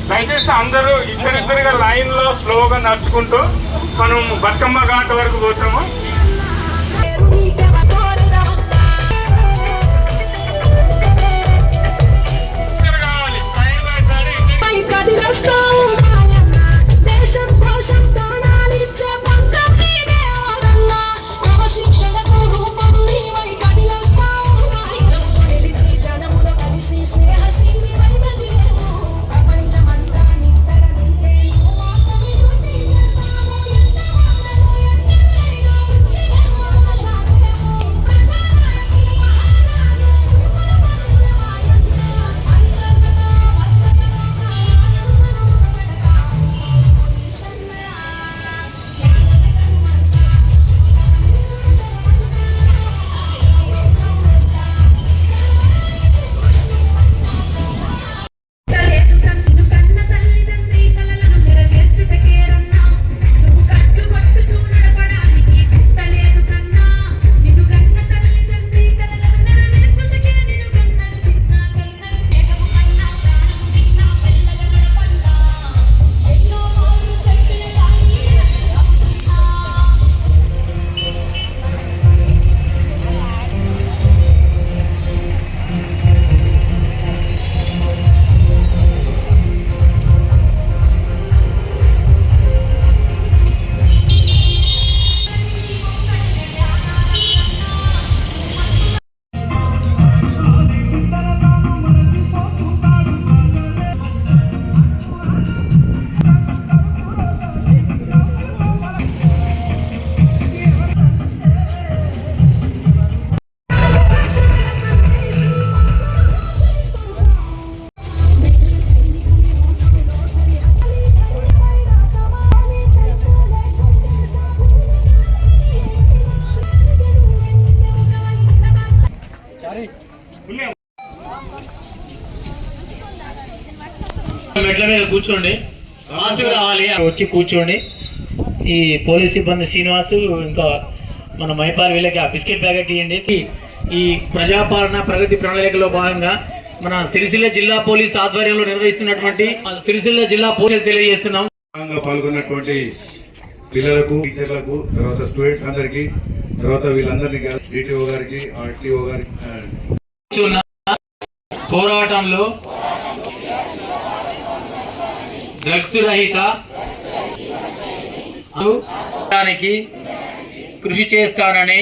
దయచేసి అందరూ ఇద్దరిద్దరుగా లైన్లో స్లోగా నడుచుకుంటూ మనం బతుకమ్మ ఘాట్ వరకు పోతాము. మెట్ల మీద కూర్చోండి, ఫాస్ట్గా రావాలి, వచ్చి కూర్చోండి. ఈ పోలీస్ సిబ్బంది శ్రీనివాసు ఇంకా మన మైపాల్ వీళ్ళకి ఆ బిస్కెట్ ప్యాకెట్ ఇవ్వండి. ఈ ప్రజాపాలన ప్రగతి ప్రణాళికలో భాగంగా మన సిరిసిల్ల జిల్లా పోలీస్ ఆధ్వర్యంలో నిర్వహిస్తున్నటువంటి సిరిసిల్ల జిల్లా పోలీసులు తెలియజేస్తున్నాం. పాల్గొన్నటువంటి పిల్లలకు, టీచర్లకు, తర్వాత స్టూడెంట్స్ అందరికి, తర్వాత వీళ్ళందరినీ డిటిఓ గారికి, ఆర్టీఓ గారికి పోరాటంలో డ్రగ్స్ రహిత కృషి చేస్తానని,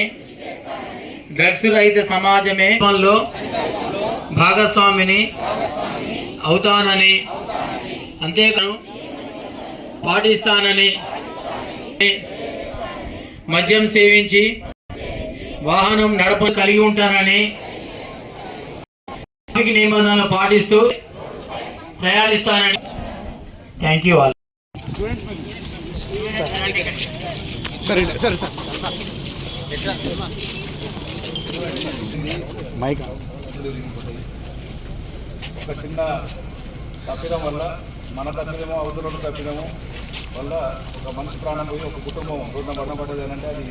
డ్రగ్స్ రహిత సమాజమే భాగస్వామిని అవుతానని, అంతేకాదు పాటిస్తానని, మద్యం సేవించి వాహనం నడప కలిగి ఉంటానని నిబంధనలు పాటిస్తూ ప్రయాణిస్తానని. Thank you all. సరే సరే సార్ మైక్ ఒక చిన్న తప్పిదం వల్ల, మన తప్పిదమో అవతల తప్పిదము వల్ల ఒక మనిషి ప్రాణం పోయి ఒక కుటుంబం రోడ్డున మరణపడ్డది అంటే అది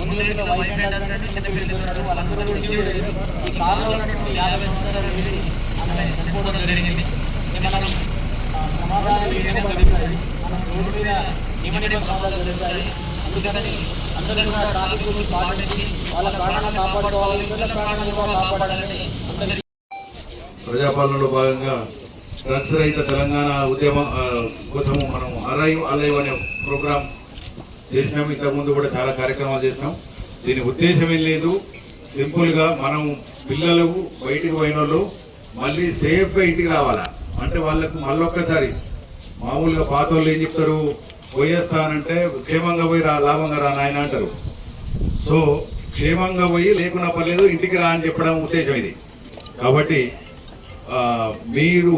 ముందు వాళ్ళందరూ ఈ కాలంలో ఉన్నటువంటి 50 సంవత్సరాలు చనిపోవడం జరిగింది. మనం సమాధానం జరుగుతాయి, మనం రోడ్డు మీద నియమ సమాధానాలు జరుగుతాయి. అందుకని అందరూ కూడా ట్రాఫిక్ రూల్స్ పాటించి వాళ్ళ ప్రాణాలను కాపాడుకోవాలి, ఇతరుల ప్రాణాలను కూడా కాపాడాలని అందరికీ. ప్రజాపాలనలో భాగంగా డ్రగ్స్ రహిత తెలంగాణ ఉద్యమం కోసము మనం అలైవ్ అనే ప్రోగ్రాం చేసినాం. ఇంతకుముందు కూడా చాలా కార్యక్రమాలు చేసినాం. దీని ఉద్దేశం ఏం లేదు, సింపుల్గా మనం పిల్లలు బయటికి పోయిన వాళ్ళు మళ్ళీ సేఫ్గా ఇంటికి రావాలా అంటే వాళ్ళకు మళ్ళొక్కసారి మామూలుగా పాత వాళ్ళు ఏం చెప్తారు, పోయేస్తానంటే క్షేమంగా పోయి లాభంగా రా నాయన అంటారు. సో క్షేమంగా పోయి లేకున్నా పర్లేదు ఇంటికి రా అని చెప్పడం ఉద్దేశం ఇది. కాబట్టి మీరు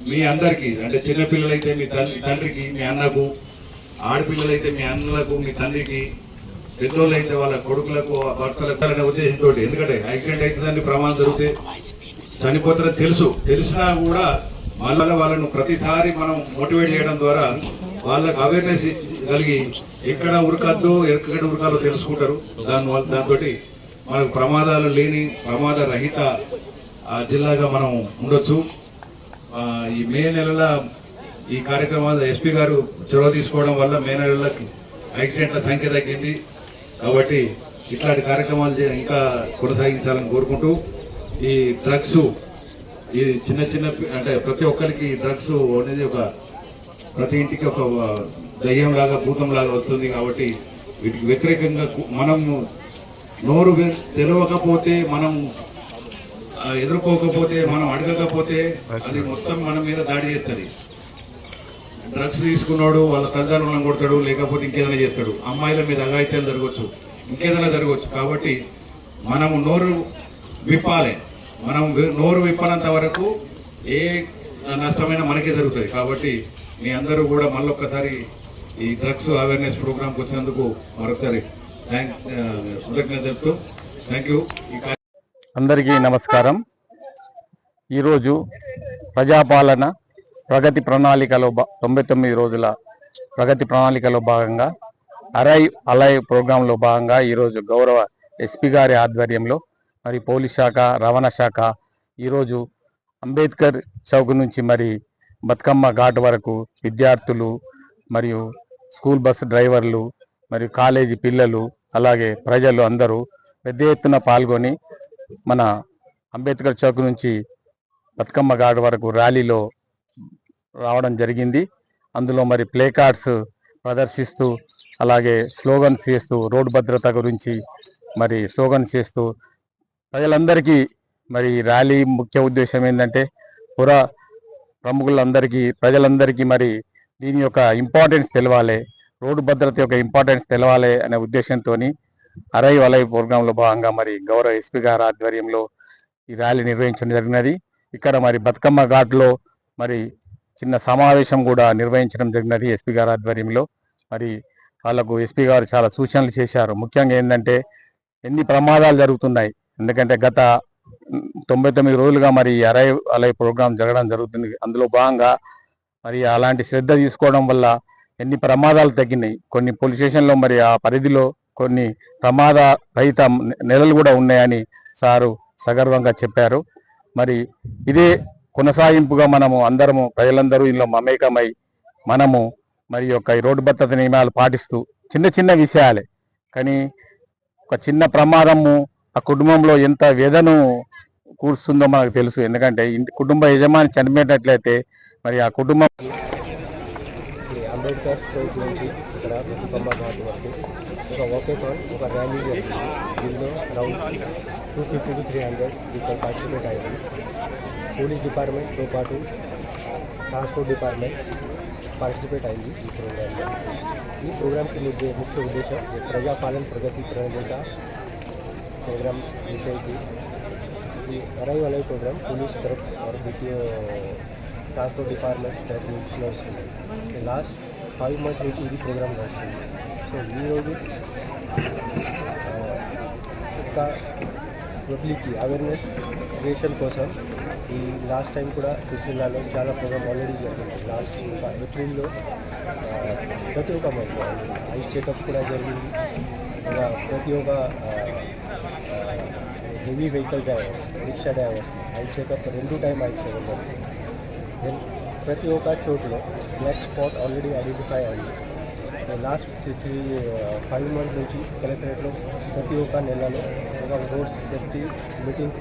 మీ అందరికీ అంటే చిన్నపిల్లలైతే మీ తండ్రికి, మీ అన్నకు, ఆడపిల్లలైతే మీ అన్నలకు, మీ తండ్రికి, పెద్దోళ్ళు అయితే వాళ్ళ కొడుకులకు భర్తలకు అనే ఉద్దేశంతో, ఎందుకంటే యాక్సిడెంట్ అవుతుందని ప్రమాదం జరిగితే చనిపోతారని తెలిసినా కూడా మళ్ళీ వాళ్ళను ప్రతిసారి మనం మోటివేట్ చేయడం ద్వారా వాళ్ళకు అవేర్నెస్ కలిగి ఎక్కడ ఉరకద్దు ఎక్కడ ఉరకాలో తెలుసుకుంటారు. దాంతో మనకు ప్రమాదాలు లేని ప్రమాద రహిత జిల్లాగా మనం ఉండొచ్చు. ఈ మే నెలలో ఈ కార్యక్రమాలు ఎస్పీ గారు చొరవ తీసుకోవడం వల్ల మే నెలలకి యాక్సిడెంట్ల సంఖ్య తగ్గింది. కాబట్టి ఇట్లాంటి కార్యక్రమాలు ఇంకా కొనసాగించాలని కోరుకుంటూ, ఈ డ్రగ్స్ ఈ చిన్న అంటే ప్రతి ఒక్కరికి డ్రగ్స్ అనేది ప్రతి ఇంటికి ఒక దయ్యం లాగా భూతం లాగా వస్తుంది. కాబట్టి వీటికి వ్యతిరేకంగా మనం నోరు తెలవకపోతే, మనం ఎదుర్కోకపోతే, మనం అడగకపోతే అది మొత్తం మన మీద దాడి చేస్తుంది. డ్రగ్స్ తీసుకున్నాడు వాళ్ళ తల్లిదండ్రులను కొడతాడు, లేకపోతే ఇంకేదైనా చేస్తాడు. అమ్మాయిల మీద అఘాయిత్యాలు జరగవచ్చు, ఇంకేదైనా జరగవచ్చు. కాబట్టి మనము నోరు విప్పాలి. మనం నోరు విప్పనంత వరకు ఏ నష్టమైనా మనకే జరుగుతుంది. కాబట్టి మీ అందరూ కూడా మళ్ళొక్కసారి ఈ డ్రగ్స్ అవేర్నెస్ ప్రోగ్రామ్కి వచ్చినందుకు మరొకసారి కృతజ్ఞత చెప్తూ థ్యాంక్ యూ. అందరికీ నమస్కారం. ఈరోజు ప్రజాపాలన ప్రగతి ప్రణాళికలో 99 రోజుల ప్రగతి ప్రణాళికలో భాగంగా అలైవ్ ప్రోగ్రాంలో భాగంగా ఈరోజు గౌరవ ఎస్పీ గారి ఆధ్వర్యంలో మరి పోలీస్ శాఖ, రవాణా శాఖ ఈరోజు అంబేద్కర్ చౌక్ నుంచి మరి బతుకమ్మ ఘాట్ వరకు విద్యార్థులు మరియు స్కూల్ బస్సు డ్రైవర్లు మరియు కాలేజీ పిల్లలు అలాగే ప్రజలు అందరూ పెద్ద ఎత్తున పాల్గొని మన అంబేద్కర్ చౌక్ నుంచి బతుకమ్మ ఘాట్ వరకు ర్యాలీలో రావడం జరిగింది. అందులో మరి ప్లే కార్డ్స్ ప్రదర్శిస్తూ అలాగే స్లోగన్స్ చేస్తూ రోడ్డు భద్రత గురించి మరి స్లోగన్స్ చేస్తూ ప్రజలందరికీ మరి ర్యాలీ ముఖ్య ఉద్దేశం ఏంటంటే ప్రముఖులందరికీ ప్రజలందరికీ మరి దీని యొక్క ఇంపార్టెన్స్ తెలవాలి, రోడ్డు భద్రత యొక్క ఇంపార్టెన్స్ తెలవాలి అనే ఉద్దేశంతో అలైవ్ ప్రోగ్రాంలో భాగంగా మరి గౌరవ ఎస్పీ గారి ఆధ్వర్యంలో ఈ ర్యాలీ నిర్వహించడం జరిగినది. ఇక్కడ మరి బతుకమ్మ ఘాట్లో మరి చిన్న సమావేశం కూడా నిర్వహించడం జరిగినది ఎస్పీ గారి ఆధ్వర్యంలో. మరి వాళ్ళకు ఎస్పీ గారు చాలా సూచనలు చేశారు. ముఖ్యంగా ఏంటంటే ఎన్ని ప్రమాదాలు జరుగుతున్నాయి, ఎందుకంటే గత 99 రోజులుగా మరి అలైవ్ ప్రోగ్రాం జరగడం జరుగుతుంది. అందులో భాగంగా మరి అలాంటి శ్రద్ధ తీసుకోవడం వల్ల ఎన్ని ప్రమాదాలు తగ్గినాయి. కొన్ని పోలీస్ స్టేషన్లో మరి ఆ పరిధిలో కొన్ని ప్రమాద రహిత నెలలు కూడా ఉన్నాయని సారు సగర్వంగా చెప్పారు. మరి ఇదే కొనసాగింపుగా మనము అందరము ప్రజలందరూ ఇందులో మమేకమై మనము మరి యొక్క ఈ రోడ్డు భద్రత నియమాలు పాటిస్తూ చిన్న విషయాలే కానీ ఒక చిన్న ప్రమాదము ఆ కుటుంబంలో ఎంత వేదను కూర్చుందో మనకు తెలుసు. ఎందుకంటే కుటుంబ యజమాని చనిపోయినట్లయితే మరి ఆ కుటుంబం అంబేద్కర్ చౌక్ నుంచి ఇక్కడ బతుకమ్మ ఘాట్ వరకు ఒక వాకేథాన్, ఒక ర్యాలీ జరిగింది. దీనిలో అరౌండ్ 250 to 300 పీపుల్ పార్టిసిపేట్ అయ్యారు. పోలీస్ డిపార్ట్మెంట్తో పాటు ట్రాన్స్పోర్ట్ డిపార్ట్మెంట్ పార్టిసిపేట్ అయింది ఈ ప్రోగ్రాంలో. ఈ प्रोग्राम के मुख्य उद्देश्य प्रजापालन प्रगति प्रणालिका प्रोग्राम विषय की अराइवल प्रोग्राम पुलिस तरफ और द्वितीय ट्रांसपोर्ट डिपार्टमेंट नడుస్తుంది. లాస్ట్ 5 months నుంచి ఇది ప్రోగ్రామ్ నడుస్తుంది. సో ఈరోజు ఒక పబ్లిక్కి అవేర్నెస్ క్రియేషన్ కోసం ఈ లాస్ట్ టైం కూడా సిరిసిల్లాలో చాలా ప్రోగ్రామ్ ఆల్రెడీ జరిగింది. లాస్ట్ ఏప్రిల్లో ప్రతి ఒక్క మంత్ ఐస్ చెకప్ కూడా జరిగింది. ప్రతి ఒక్క heavy vehicle drivers, rickshaw drivers eyes checkup 2 time eyes checkup జరిగింది. దెన్ ప్రతి ఒక్క చోటులో బ్లాక్ స్పాట్ ఆల్రెడీ ఐడెంటిఫై అయింది. లాస్ట్ 5 months నుంచి కలెక్టరేట్లో ప్రతి ఒక్క నెలలో ఒక రోడ్ సేఫ్టీ మీటింగ్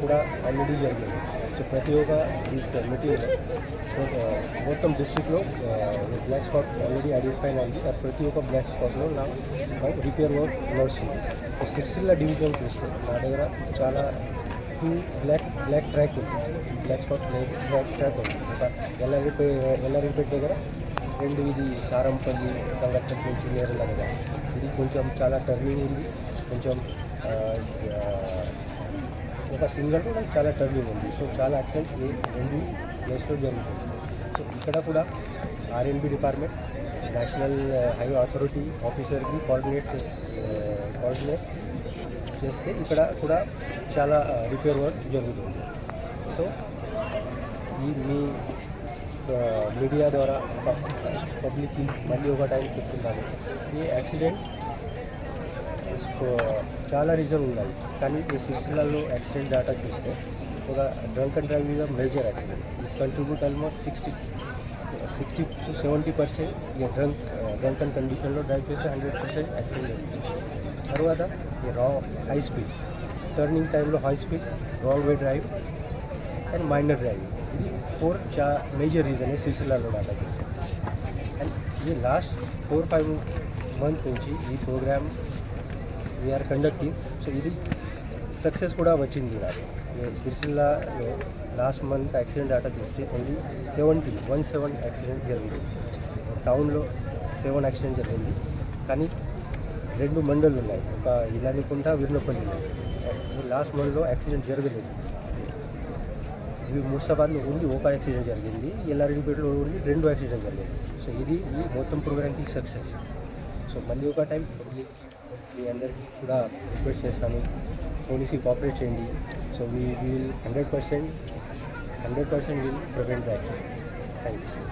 కూడా ఆల్రెడీ జరిగింది. సో ప్రతి ఒక్క ఈ మీటింగ్ మొత్తం డిస్ట్రిక్ట్లో బ్లాక్ స్పాట్ ఆల్రెడీ ఐడెంటిఫై అయింది. ప్రతి ఒక్క బ్లాక్ స్పాట్లో నాకు రిపేర్ వర్క్ నడుస్తుంది. సిరిసిల్ల డివిజన్ చూస్తే నా దగ్గర చాలా 2 బ్లాక్ ట్రాక్ ఉంది, బ్లాక్ స్పాట్ ట్రాక్ ఉంది. ఒక ఎల్లారిపేట దగ్గర 2 ఇది సారంపల్లి కండక్టర్ నుంచి నేరల దగ్గర ఇది కొంచెం చాలా టర్నింగ్ ఉంది. కొంచెం ఒక సింగల్ కూడా చాలా టర్నింగ్ ఉంది. సో చాలా యాక్సిడెంట్ 2 ప్లేస్లో జరుగుతుంది. సో ఇక్కడ కూడా R N B department national highway authority ఆఫీసర్కి కోఆర్డినేట్ కోఆర్డినేట్ చేస్తే ఇక్కడ కూడా చాలా రిపేర్ వర్క్ జరుగుతుంది. సో ఈ మీ మీడియా ద్వారా పబ్లిక్కి మళ్ళీ ఒక టైం చెప్తున్నాను, ఈ యాక్సిడెంట్ చాలా రీజన్ ఉన్నాయి, కానీ ఈ సిరిసిల్లలో యాక్సిడెంట్ డేటా చూస్తే ఒక drunk and drive is major accident. It contribute almost 60 to 70% ఈ డ్రంక్ అండ్ కండిషన్లో డ్రైవ్ చేస్తే 100% యాక్సిడెంట్ అవుతుంది. తర్వాత ఈ హై స్పీడ్, టర్నింగ్ టైంలో high speed, wrong way drive and minor driving, ఇది 4 మేజర్ రీజన్ సిరిసిల్లలో డేటా చూస్తే. అండ్ ఈ లాస్ట్ 4-5 మంత్ నుంచి ఈ ప్రోగ్రామ్ వీఆర్ కండక్టింగ్. సో ఇది సక్సెస్ కూడా వచ్చింది నాకు. సిరిసిల్లాలో లాస్ట్ మంత్ యాక్సిడెంట్ డేటా చూస్తే ఓన్లీ 17 యాక్సిడెంట్ జరిగింది. టౌన్లో 7 యాక్సిడెంట్ జరిగింది, కానీ 2 మండలు ఉన్నాయి, ఒక ఇలానికుంట వీర్లపల్లి ఉన్నాయి. లాస్ట్ మంత్లో యాక్సిడెంట్ జరగలేదు. ఇవి ముస్తాబాద్లో ఓన్లీ ఒక యాక్సిడెంట్ జరిగింది, ఎల్లారెడ్డిపేటలో ఓన్లీ 2 యాక్సిడెంట్ జరిగింది. సో ఇది ఈ మొత్తం ప్రోగ్రామ్కి సక్సెస్. సో మళ్ళీ ఒక టైం మీ అందరికీ కూడా రిక్వెస్ట్ చేస్తాను, పోలీస్కి కోఆపరేట్ చేయండి. So we will 100% will prevent the accident. Thank you.